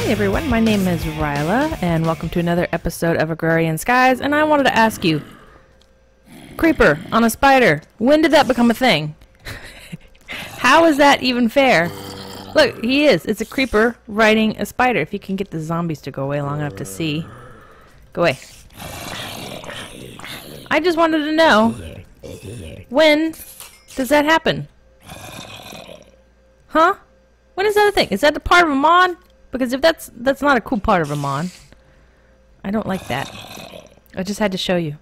Everyone, my name is Riella, and welcome to another episode of Agrarian Skies, and I wanted to ask you, creeper on a spider, when did that become a thing? How is that even fair? Look, he is. It's a creeper riding a spider. If you can get the zombies to go away long enough to see. Go away. I just wanted to know, when does that happen? Huh? When is that a thing? Is that a part of a mod? Because if that's not a cool part of a mod. I don't like that. I just had to show you.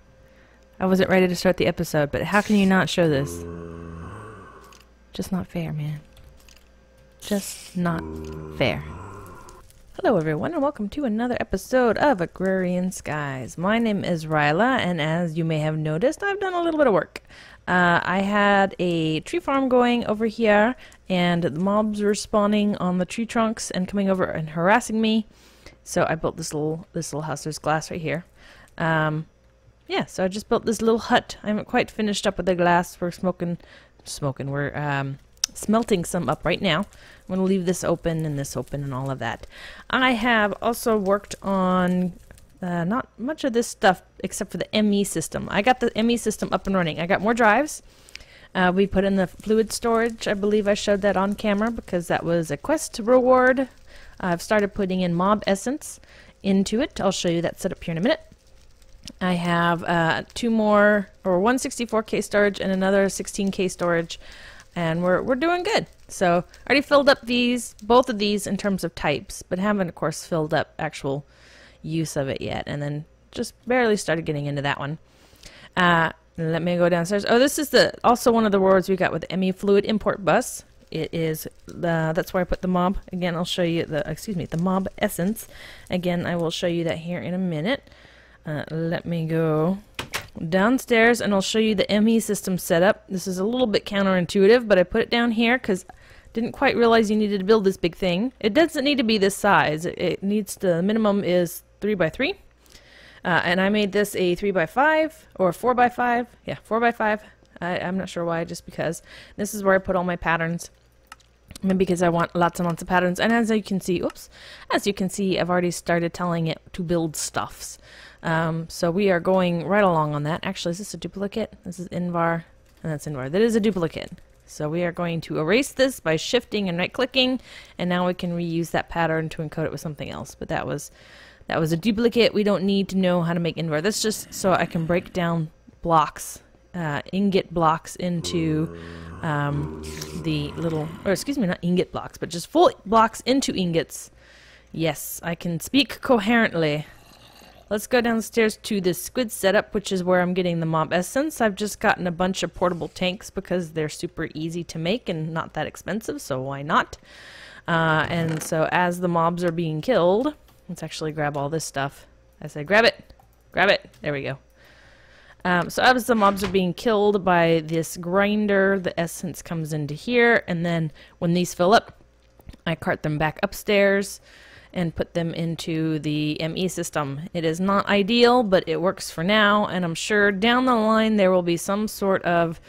I wasn't ready to start the episode, but how can you not show this? Just not fair, man. Just not fair. Hello everyone, and welcome to another episode of Agrarian Skies. My name is Riella, and as you may have noticed, I've done a little bit of work. I had a tree farm going over here, and the mobs were spawning on the tree trunks and coming over and harassing me. So I built this little house. There's glass right here. Yeah, so I just built this little hut. I haven't quite finished up with the glass. We're We're smelting some up right now. I'm going to leave this open and all of that. I have also worked on not much of this stuff except for the ME system. I got the ME system up and running. I got more drives. We put in the fluid storage. I believe I showed that on camera because that was a quest reward. I've started putting in mob essence into it. I'll show you that setup here in a minute. I have two more, or one 64K storage and another 16K storage, and we're doing good. So I already filled up both of these in terms of types, but haven't of course filled up actual use of it yet, and then just barely started getting into that one. Let me go downstairs. Oh, this is also one of the rewards we got with ME Fluid Import Bus. It is that's where I put the mob. Again, I'll show you the mob essence. Again, I will show you that here in a minute. Let me go downstairs and I'll show you the ME system setup. This is a little bit counterintuitive, but I put it down here because I didn't quite realize you needed to build this big thing. It doesn't need to be this size. It needs the minimum is 3x3. And I made this a 3x5 or 4x5. Yeah, 4x5. I'm not sure why, just because. This is where I put all my patterns. Maybe because I want lots and lots of patterns. And as you can see, I've already started telling it to build stuffs. So we are going right along on that. Actually, is this a duplicate? This is Invar, and that's Invar. That is a duplicate. So we are going to erase this by shifting and right-clicking, and now we can reuse that pattern to encode it with something else. But that was a duplicate. We don't need to know how to make Invar. That's just so I can break down blocks, ingot blocks into the little, or excuse me, not ingot blocks, but just full blocks into ingots. Yes, I can speak coherently. Let's go downstairs to the squid setup, which is where I'm getting the mob essence. I've just gotten a bunch of portable tanks because they're super easy to make and not that expensive, so why not? And so as the mobs are being killed, let's actually grab all this stuff. I say grab it, there we go. So as the mobs are being killed by this grinder, the essence comes into here, and then when these fill up, I cart them back upstairs and put them into the ME system. It is not ideal, but it works for now, and I'm sure down the line there will be some sort of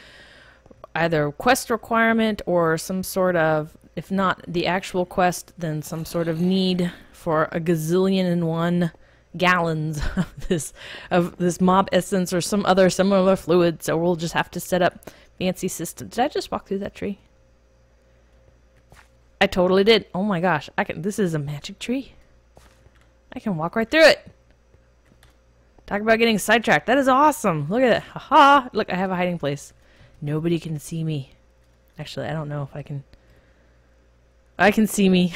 either quest requirement or some sort of, if not the actual quest, then some sort of need for a gazillion and one gallons of this mob essence or some other similar fluid, so we'll just have to set up fancy systems. Did I just walk through that tree? I totally did. Oh my gosh, this is a magic tree. I can walk right through it. Talk about getting sidetracked. That is awesome. Look at it. Haha. Look, I have a hiding place. Nobody can see me. Actually, I don't know if I can. I can see me.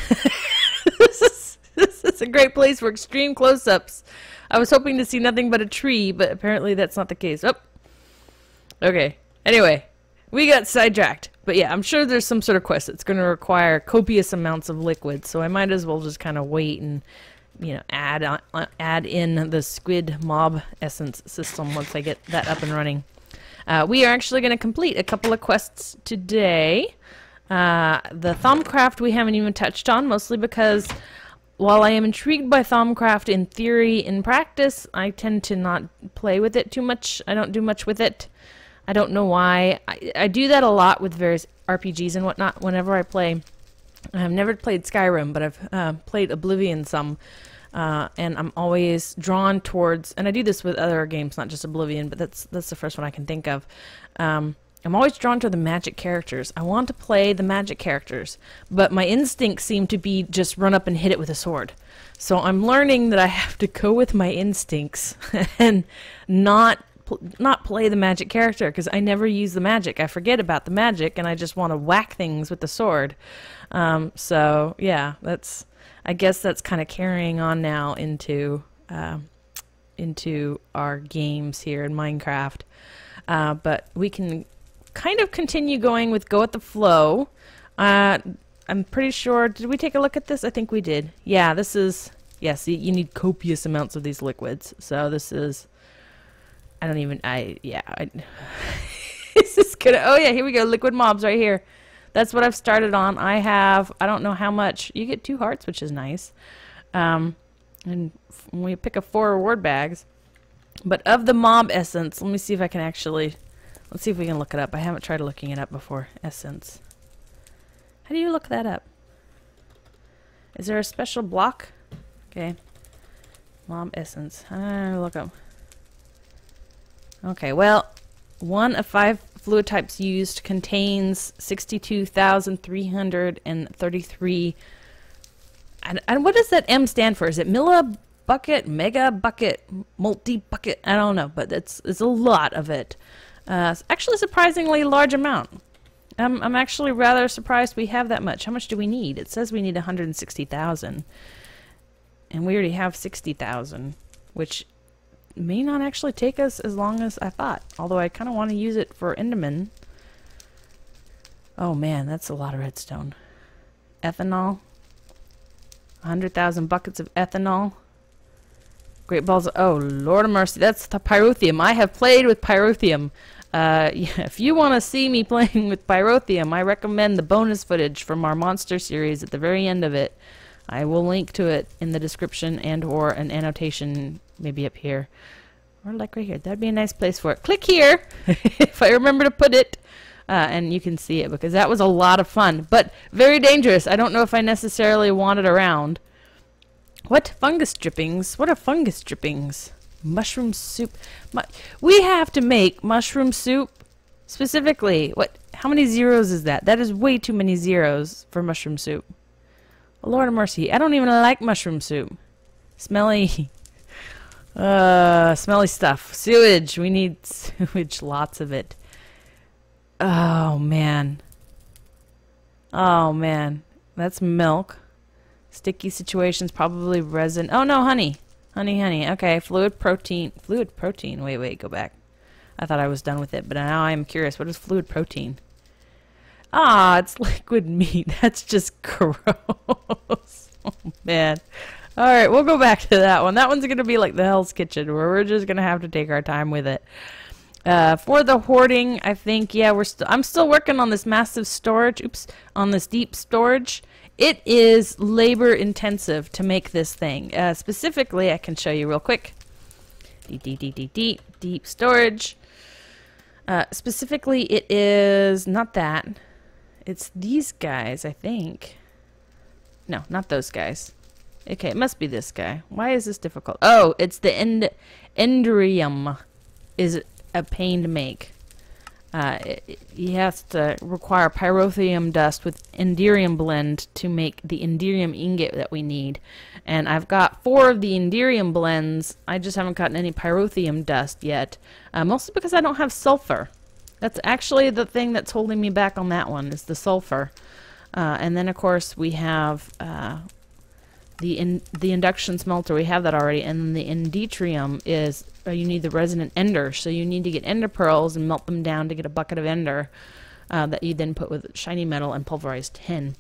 This is a great place for extreme close-ups. I was hoping to see nothing but a tree, but apparently that's not the case. Oh. Okay. Anyway, we got sidetracked. But yeah, I'm sure there's some sort of quest that's going to require copious amounts of liquid, so I might as well just kind of wait and, you know, add in the squid mob essence system once I get that up and running. We are actually going to complete a couple of quests today. The Thaumcraft we haven't even touched on, mostly because while I am intrigued by Thaumcraft in theory, in practice, I tend to not play with it too much. I don't do much with it. I don't know why. I do that a lot with various RPGs and whatnot whenever I play I've never played Skyrim, but I've played Oblivion some. And I'm always drawn towards, and I do this with other games, not just Oblivion, but that's the first one I can think of. I'm always drawn to the magic characters. I want to play the magic characters, but my instincts seem to be just run up and hit it with a sword. So I'm learning that I have to go with my instincts and not play the magic character, because I never use the magic. I forget about the magic, and I just want to whack things with the sword. So yeah, I guess that's kind of carrying on now into our games here in Minecraft. But we can kind of continue going with go with the flow. I'm pretty sure, did we take a look at this? I think we did. Yeah, this is, yes, you need copious amounts of these liquids. So this is, this is gonna, oh yeah, here we go, liquid mobs right here. That's what I've started on. I don't know how much. You get 2 hearts, which is nice. And we pick up 4 reward bags. But of the mob essence, let me see if I can actually, let's see if we can look it up. I haven't tried looking it up before. Essence. How do you look that up? Is there a special block? Okay. Mob essence. Look up. Okay, well, 1 of 5 fluid types used contains 62,333. And what does that M stand for? Is it millibucket, mega bucket, multi-bucket? I don't know, but it's a lot of it. It's actually a surprisingly large amount. I'm actually rather surprised we have that much. How much do we need? It says we need 160,000. And we already have 60,000, which may not actually take us as long as I thought. Although I kind of want to use it for Enderman. Oh man, that's a lot of redstone. Ethanol. 100,000 buckets of ethanol. Great balls. Oh, Lord of mercy. That's the pyrotheum. I have played with pyrotheum. Yeah, if you want to see me playing with pyrotheum, I recommend the bonus footage from our monster series at the very end of it. I will link to it in the description and or an annotation maybe up here. Or like right here. That'd be a nice place for it. Click here if I remember to put it. And you can see it, because that was a lot of fun. But very dangerous. I don't know if I necessarily want it around. What? Fungus drippings? What are fungus drippings? Mushroom soup. We have to make mushroom soup specifically. What? How many zeros is that? That is way too many zeros for mushroom soup. Oh, Lord of mercy. I don't even like mushroom soup. Smelly. Smelly stuff. Sewage. We need sewage. Lots of it. Oh, man. Oh, man. That's milk. Sticky situations, probably resin. Oh, no, honey. Honey. Okay, fluid protein. Fluid protein. Wait, go back. I thought I was done with it, but now I'm curious. What is fluid protein? Ah, it's liquid meat. That's just gross. Oh, man. All right, we'll go back to that one. That one's going to be like the Hell's Kitchen, where we're just going to have to take our time with it. For the hoarding, I think, yeah, I'm still working on this massive storage. Oops, on this deep storage. It is labor intensive to make this thing. Specifically, I can show you real quick. Deep storage. Specifically, it is not that. It's these guys, I think. No, not those guys. Okay, it must be this guy. Why is this difficult? Oh, it's the enderium is a pain to make. You have to require pyrotheum dust with enderium blend to make the enderium ingot that we need. And I've got 4 of the enderium blends. I just haven't gotten any pyrotheum dust yet. Mostly because I don't have sulfur. That's actually the thing that's holding me back on that one, is the sulfur. And then of course we have the induction smelter. We have that already. And the endetrium is you need the resonant ender, so you need to get ender pearls and melt them down to get a bucket of ender that you then put with shiny metal and pulverized tin.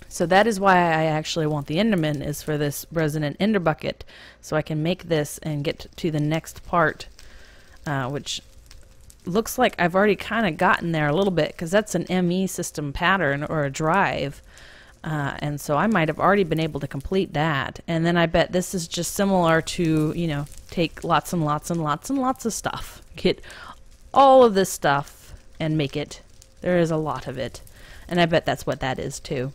So that is why I actually want the enderman, is for this resonant ender bucket, so I can make this and get to the next part, which looks like I've already kind of gotten there a little bit, because that's an ME system pattern or a drive. And so I might have already been able to complete that. And then I bet this is just similar to, you know, take lots and lots and lots and lots of stuff. Get all of this stuff and make it. There is a lot of it. And I bet that's what that is too.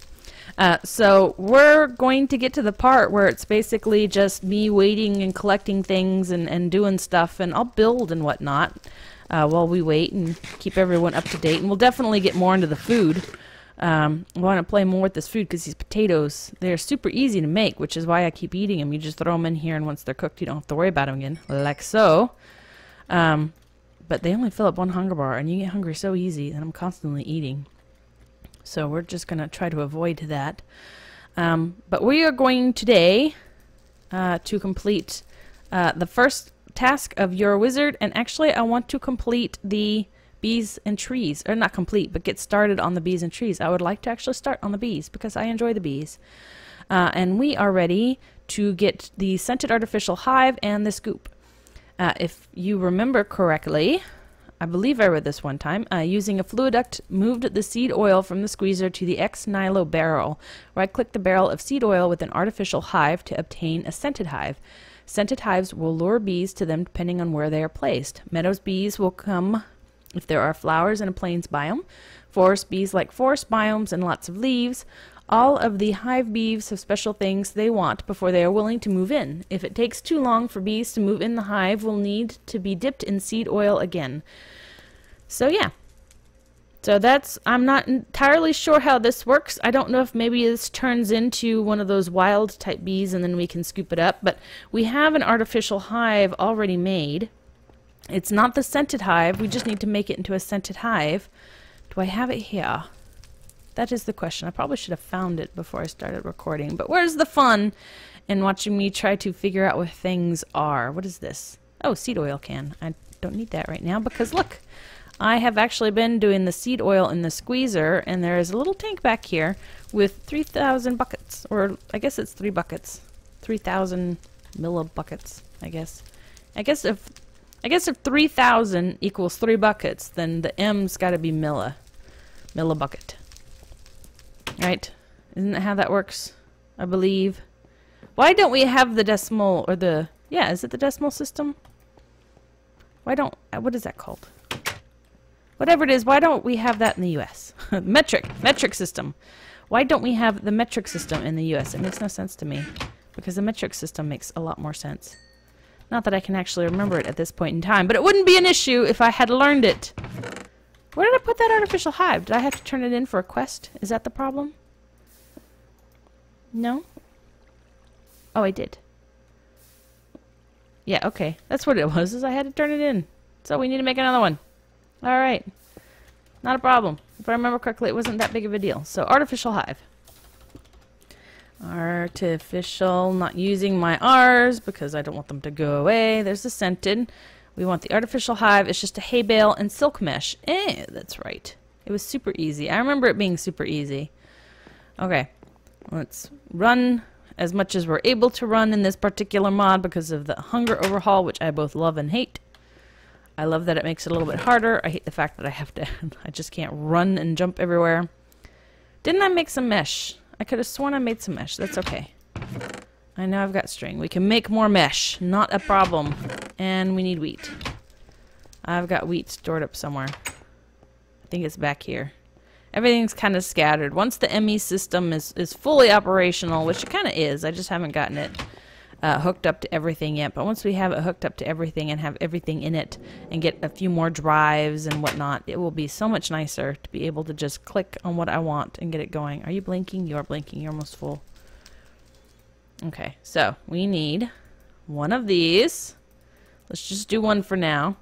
So we're going to get to the part where it's basically just me waiting and collecting things and doing stuff, and I'll build and whatnot while we wait and keep everyone up to date. And we'll definitely get more into the food. I want to play more with this food because these potatoes, they're super easy to make, which is why I keep eating them. You just throw them in here, and once they're cooked, you don't have to worry about them again, like so. But they only fill up one hunger bar, and you get hungry so easy, and I'm constantly eating. So we're just going to try to avoid that. But we are going today to complete the first task of your wizard. And actually, I want to complete the bees and trees. Or not complete, but get started on the bees and trees. I would like to actually start on the bees because I enjoy the bees. And we are ready to get the scented artificial hive and the scoop. If you remember correctly, I believe I read this one time, using a fluid duct, moved the seed oil from the squeezer to the X-Nilo barrel. Right-click the barrel of seed oil with an artificial hive to obtain a scented hive. Scented hives will lure bees to them depending on where they are placed. Meadows bees will come if there are flowers in a plains biome. Forest bees like forest biomes and lots of leaves. All of the hive bees have special things they want before they are willing to move in. If it takes too long for bees to move in, the hive will need to be dipped in seed oil again. So yeah. So that's, I'm not entirely sure how this works. I don't know if maybe this turns into one of those wild type bees and then we can scoop it up. But we have an artificial hive already made. It's not the scented hive. We just need to make it into a scented hive. Do I have it here? That is the question. I probably should have found it before I started recording. But where's the fun in watching me try to figure out where things are? What is this? Oh, seed oil can. I don't need that right now because look, I have actually been doing the seed oil in the squeezer, and there is a little tank back here with 3,000 buckets. Or I guess it's 3 buckets. 3,000 millibuckets, I guess. I guess if 3,000 equals 3 buckets, then the M's got to be millibucket. Right? Isn't that how that works? I believe. Why don't we have the decimal or the... Yeah, is it the decimal system? Why don't... What is that called? Whatever it is, why don't we have that in the U.S.? Metric system. Why don't we have the metric system in the U.S.? It makes no sense to me. Because the metric system makes a lot more sense. Not that I can actually remember it at this point in time, but it wouldn't be an issue if I had learned it. Where did I put that artificial hive? Did I have to turn it in for a quest? Is that the problem? No? Oh, I did. Yeah, okay. That's what it was, is I had to turn it in. So we need to make another one. Alright. Not a problem. If I remember correctly, it wasn't that big of a deal. So, artificial hive. Artificial, not using my R's because I don't want them to go away. There's the scented. We want the artificial hive. It's just a hay bale and silk mesh. That's right. It was super easy. I remember it being super easy. Okay. Let's run as much as we're able to run in this particular mod because of the hunger overhaul, which I both love and hate. I love that it makes it a little bit harder. I hate the fact that I just can't run and jump everywhere. Didn't I make some mesh? I could have sworn I made some mesh. That's okay. I know I've got string. We can make more mesh. Not a problem. And we need wheat. I've got wheat stored up somewhere. I think it's back here. Everything's kind of scattered. Once the ME system is fully operational, which it kind of is, I just haven't gotten it hooked up to everything yet. But once we have it hooked up to everything and have everything in it and get a few more drives and whatnot, it will be so much nicer to be able to just click on what I want and get it going. Are you blinking? You are blinking. You're almost full. Okay, so we need one of these. Let's just do one for now.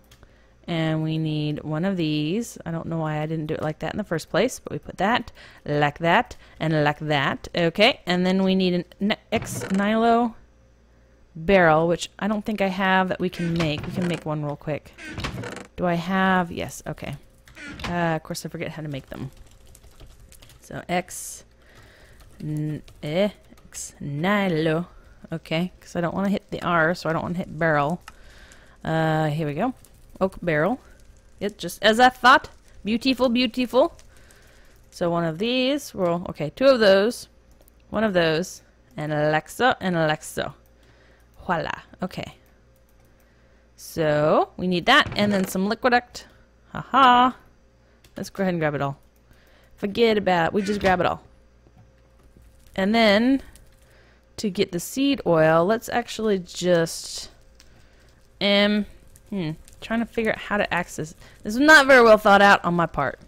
And we need one of these. I don't know why I didn't do it like that in the first place, but we put that, like that, and like that. Okay, and then we need an X-Nilo barrel, which I don't think I have that we can make. We can make one real quick. Do I have? Yes, okay. Of course, I forget how to make them. So, X-Nilo. Okay, because I don't want to hit the R, so I don't want to hit barrel. Here we go. Oak barrel. It just as I thought. Beautiful, beautiful. So one of these. Well, okay, 2 of those. 1 of those. And Alexa and Alexa. Voila. Okay. So we need that and then some liquiduct. Haha. Let's go ahead and grab it all. Forget about it. We just grab it all. And then to get the seed oil, let's actually just trying to figure out how to access. This is not very well thought out on my part.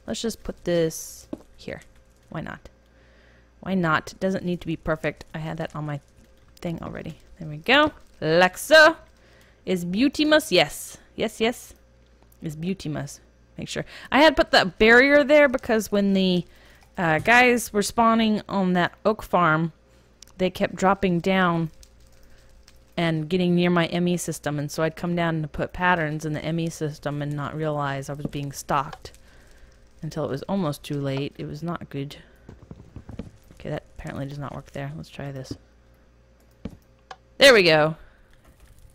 Let's just put this here. Why not? Why not? It doesn't need to be perfect. I had that on my thing already. There we go. Like so. Is beautimous? Yes. Yes, yes. Is beautimous. Make sure. I had put that barrier there because when the guys were spawning on that oak farm, they kept dropping down and getting near my ME system, and so I'd come down to put patterns in the ME system and not realize I was being stalked until it was almost too late. It was not good. Okay, that apparently does not work there. Let's try this. There we go.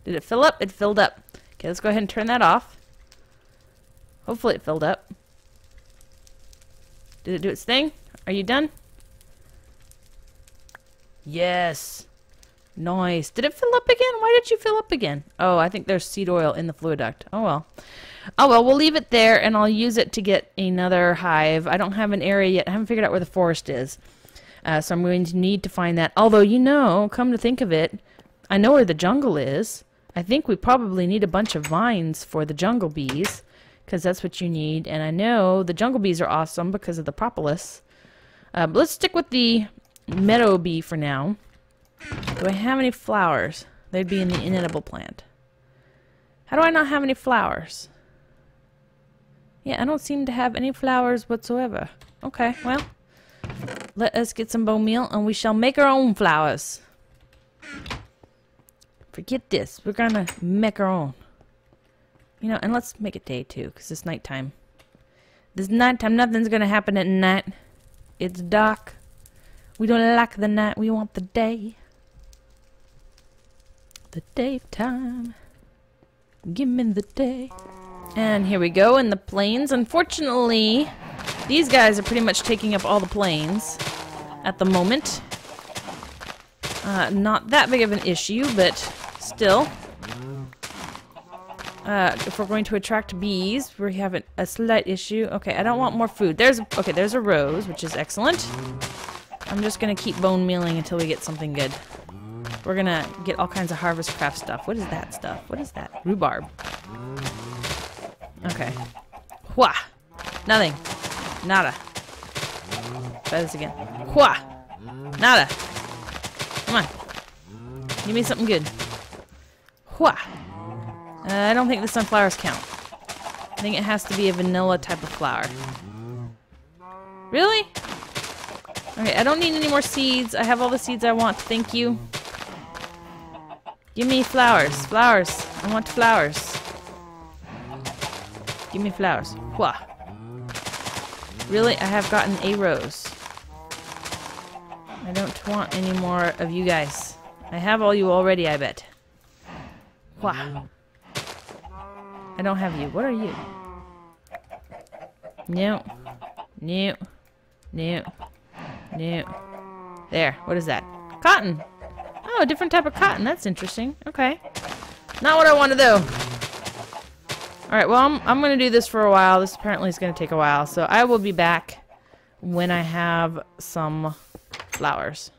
Did it fill up? It filled up. Okay, let's go ahead and turn that off. Hopefully it filled up. Did it do its thing? Are you done? Yes. Nice. Did it fill up again? Why did you fill up again? Oh, I think there's seed oil in the fluid duct. Oh well. Oh well, we'll leave it there and I'll use it to get another hive. I don't have an area yet. I haven't figured out where the forest is. So I'm going to need to find that. Although, you know, come to think of it, I know where the jungle is. I think we probably need a bunch of vines for the jungle bees, because that's what you need. And I know the jungle bees are awesome because of the propolis. But let's stick with the meadow bee for now. Do I have any flowers? They'd be in the inedible plant. How do I not have any flowers? Yeah, I don't seem to have any flowers whatsoever. Okay, well, let us get some bone meal and we shall make our own flowers. Forget this. We're gonna make our own. You know, and let's make it day too, because it's nighttime. This nighttime, nothing's gonna happen at night. It's dark. We don't like the night, we want the day. The daytime. Give me the day. And here we go in the plains. Unfortunately, these guys are pretty much taking up all the plains at the moment. Not that big of an issue, but still. If we're going to attract bees, we have a slight issue. Okay, I don't want more food. There's a rose, which is excellent. I'm just gonna keep bone mealing until we get something good. We're gonna get all kinds of harvest craft stuff. What is that stuff? What is that? Rhubarb. Okay. Wha! Nothing. Nada. Try this again. Wha! Nada. Come on. Give me something good. Wha! I don't think the sunflowers count. I think it has to be a vanilla type of flower. Really? Okay, I don't need any more seeds. I have all the seeds I want. Thank you. Give me flowers. Flowers. I want flowers. Give me flowers. Wha! Really? I have gotten a rose. I don't want any more of you guys. I have all you already, I bet. Wha! I don't have you. What are you? No. No. No. No. There. What is that? Cotton. Oh, a different type of cotton. That's interesting. Okay. Not what I wanted though. Alright, well, I'm going to do this for a while. This apparently is going to take a while. So I will be back when I have some flowers.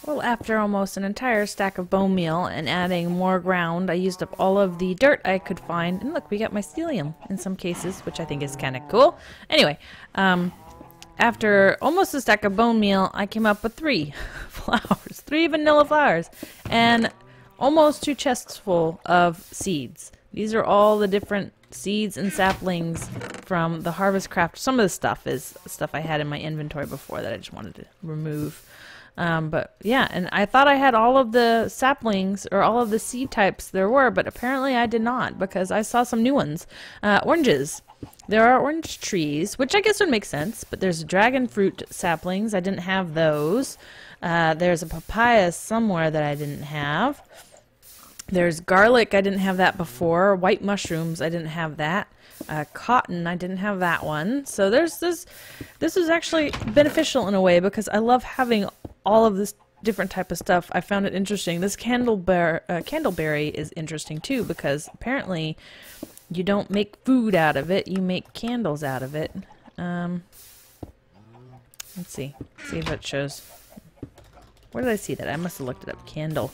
Well, after almost an entire stack of bone meal and adding more ground, I used up all of the dirt I could find. And look, we got mycelium in some cases, which I think is kind of cool. Anyway, after almost a stack of bone meal, I came up with 3 flowers. 3 vanilla flowers. And almost 2 chests full of seeds. These are all the different seeds and saplings from the harvest craft. Some of the stuff is stuff I had in my inventory before that I just wanted to remove. But yeah, and I thought I had all of the saplings or all of the seed types there were, but apparently I did not because I saw some new ones. Oranges. There are orange trees, which I guess would make sense, but there's dragon fruit saplings. I didn't have those. There's a papaya somewhere that I didn't have. There's garlic. I didn't have that before. White mushrooms. I didn't have that. Cotton. I didn't have that one. So there's this. This is actually beneficial in a way because I love having all of this different type of stuff. I found it interesting. This candleberry is interesting too because apparently you don't make food out of it. You make candles out of it. Let's see. See if it shows. Where did I see that? I must have looked it up. Candle.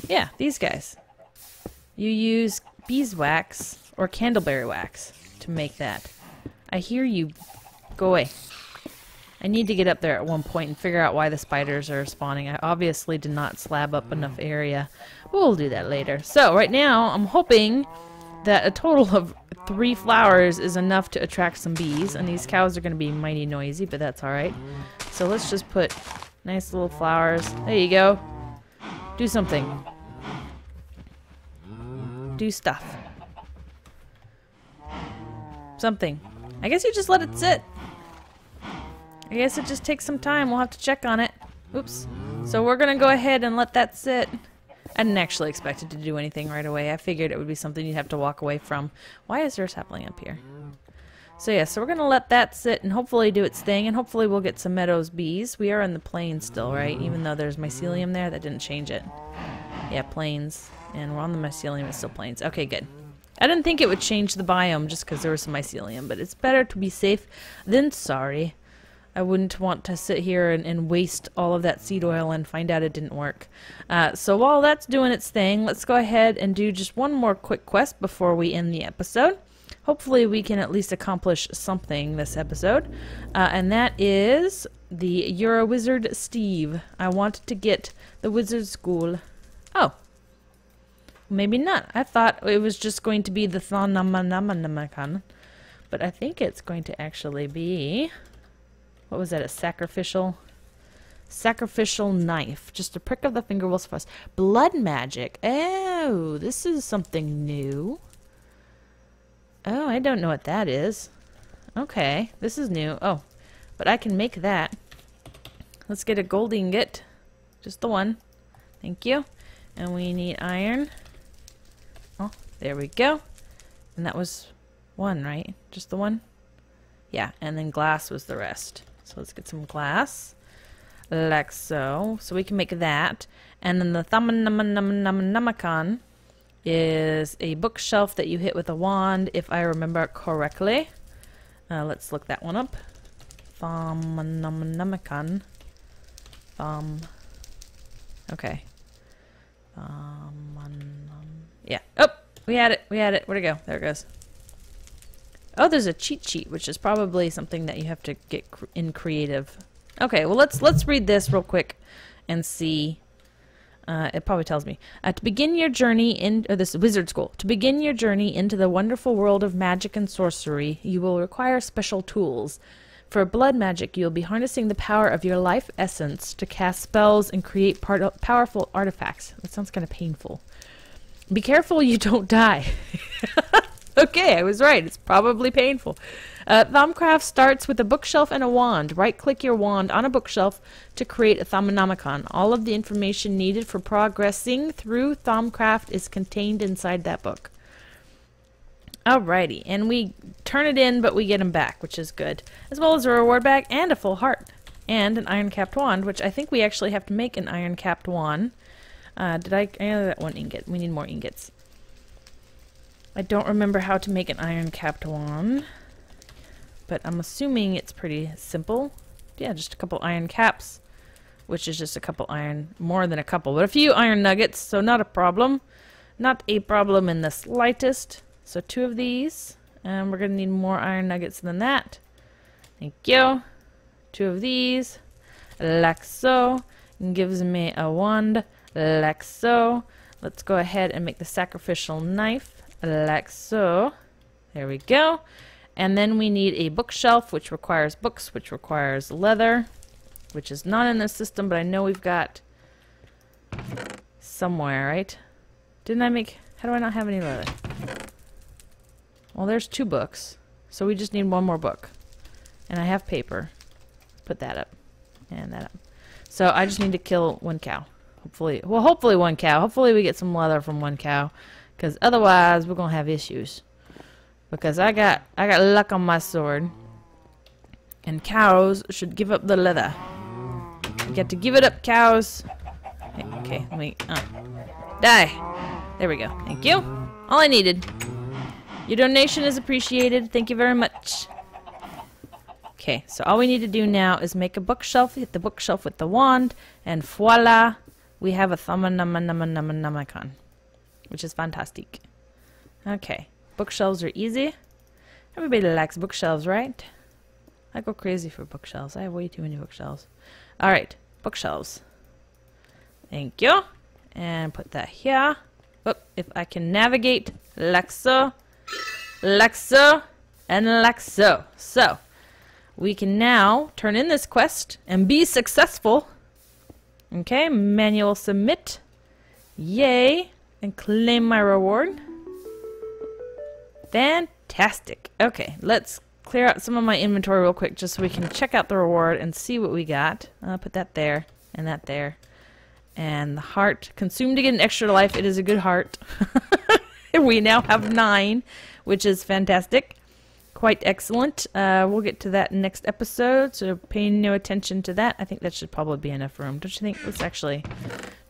Yeah, these guys. You use beeswax or candleberry wax to make that. I hear you. Go away. I need to get up there at one point and figure out why the spiders are spawning. I obviously did not slab up enough area. We'll do that later. So right now, I'm hoping that a total of 3 flowers is enough to attract some bees. And these cows are going to be mighty noisy, but that's alright. So let's just put nice little flowers. There you go. Do something. Do stuff. Something. I guess you just let it sit. I guess it just takes some time. We'll have to check on it. Oops. So we're going to go ahead and let that sit. I didn't actually expect it to do anything right away. I figured it would be something you'd have to walk away from. Why is there sapling up here? So yeah, so we're going to let that sit and hopefully do its thing. And hopefully we'll get some meadows bees. We are in the plains still, right? Even though there's mycelium there, that didn't change it. Yeah, plains. And we're on the mycelium. It's still plains. Okay, good. I didn't think it would change the biome just because there was some mycelium. But it's better to be safe than sorry. I wouldn't want to sit here and waste all of that seed oil and find out it didn't work. So while that's doing its thing, let's go ahead and do just one more quick quest before we end the episode. Hopefully we can at least accomplish something this episode. And that is the You're a Wizard, Steve. I wanted to get the wizard school. Oh. Maybe not. I thought it was just going to be the Thanamanamanakan. But I think it's going to actually be... What was that? A sacrificial knife. Just a prick of the finger will suffice. Blood magic. Oh, this is something new. Oh, I don't know what that is. Okay, this is new. Oh, but I can make that. Let's get a gold ingot. Just the one. Thank you. And we need iron. Oh, there we go. And that was one, right? Just the one? Yeah, and then glass was the rest. So let's get some glass, like so. So we can make that. And then the Thamanamanakan is a bookshelf that you hit with a wand, if I remember correctly. Let's look that one up. Thamanamanakan. Okay. Yeah. Oh, we had it. We had it. Where'd it go? There it goes. Oh, there's a cheat sheet, which is probably something that you have to get in creative. Okay, well let's read this real quick and see. It probably tells me to begin your journey in this wizard school. To begin your journey into the wonderful world of magic and sorcery, you will require special tools. For blood magic, you'll be harnessing the power of your life essence to cast spells and create powerful artifacts. That sounds kind of painful. Be careful you don't die. Okay, I was right. It's probably painful. Thaumcraft starts with a bookshelf and a wand. Right-click your wand on a bookshelf to create a Thaumanamakon. All of the information needed for progressing through Thaumcraft is contained inside that book. Alrighty, and we turn it in, but we get them back, which is good. As well as a reward bag and a full heart. And an iron-capped wand, which I think we actually have to make an iron-capped wand. I know that one ingot. We need more ingots. I don't remember how to make an iron-capped wand, but I'm assuming it's pretty simple. Yeah, just a couple iron caps, which is just a couple iron, more than a couple, but a few iron nuggets, so not a problem. Not a problem in the slightest. So 2 of these, and we're going to need more iron nuggets than that. Thank you. 2 of these, like so. Gives me a wand, like so. Let's go ahead and make the sacrificial knife. Like so. There we go. And then we need a bookshelf, which requires books, which requires leather, which is not in this system, but I know we've got somewhere, right? Didn't I make... How do I not have any leather? Well, there's 2 books, so we just need 1 more book. And I have paper. Put that up. And that up. So I just need to kill 1 cow. Hopefully, well, hopefully 1 cow. Hopefully we get some leather from 1 cow. Because otherwise, we're going to have issues. Because I got luck on my sword. And cows should give up the leather. You got to give it up, cows. Okay, let me... Die! There we go. Thank you. All I needed. Your donation is appreciated. Thank you very much. Okay, so all we need to do now is make a bookshelf, hit the bookshelf with the wand, and voila, we have a icon, which is fantastic. Okay, bookshelves are easy. Everybody likes bookshelves, right? I go crazy for bookshelves. I have way too many bookshelves. Alright, bookshelves. Thank you. And put that here. Oh, if I can navigate, like so, and like so. So, we can now turn in this quest and be successful. Okay, manual submit. Yay. And claim my reward. Fantastic. Okay, let's clear out some of my inventory real quick just so we can check out the reward and see what we got. I'll put that there and that there. And the heart. Consumed to get an extra life. It is a good heart. We now have 9, which is fantastic. Quite excellent. We'll get to that next episode, so pay no attention to that. I think that should probably be enough room. Don't you think? Let's actually,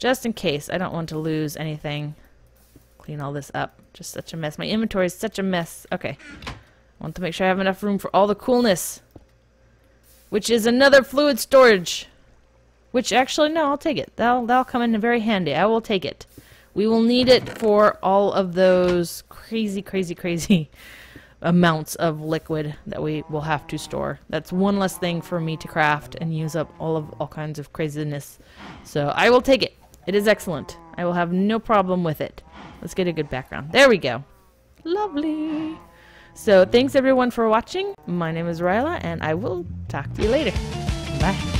just in case, I don't want to lose anything. Clean all this up. Just such a mess. My inventory is such a mess. Okay. I want to make sure I have enough room for all the coolness. Which is another fluid storage. Which actually, no, I'll take it. That'll come in very handy. I will take it. We will need it for all of those crazy amounts of liquid that we will have to store. That's one less thing for me to craft and use up all kinds of craziness. So I will take it. It is excellent. I will have no problem with it. Let's get a good background. There we go. Lovely. So thanks everyone for watching. My name is Riella, and I will talk to you later. Bye.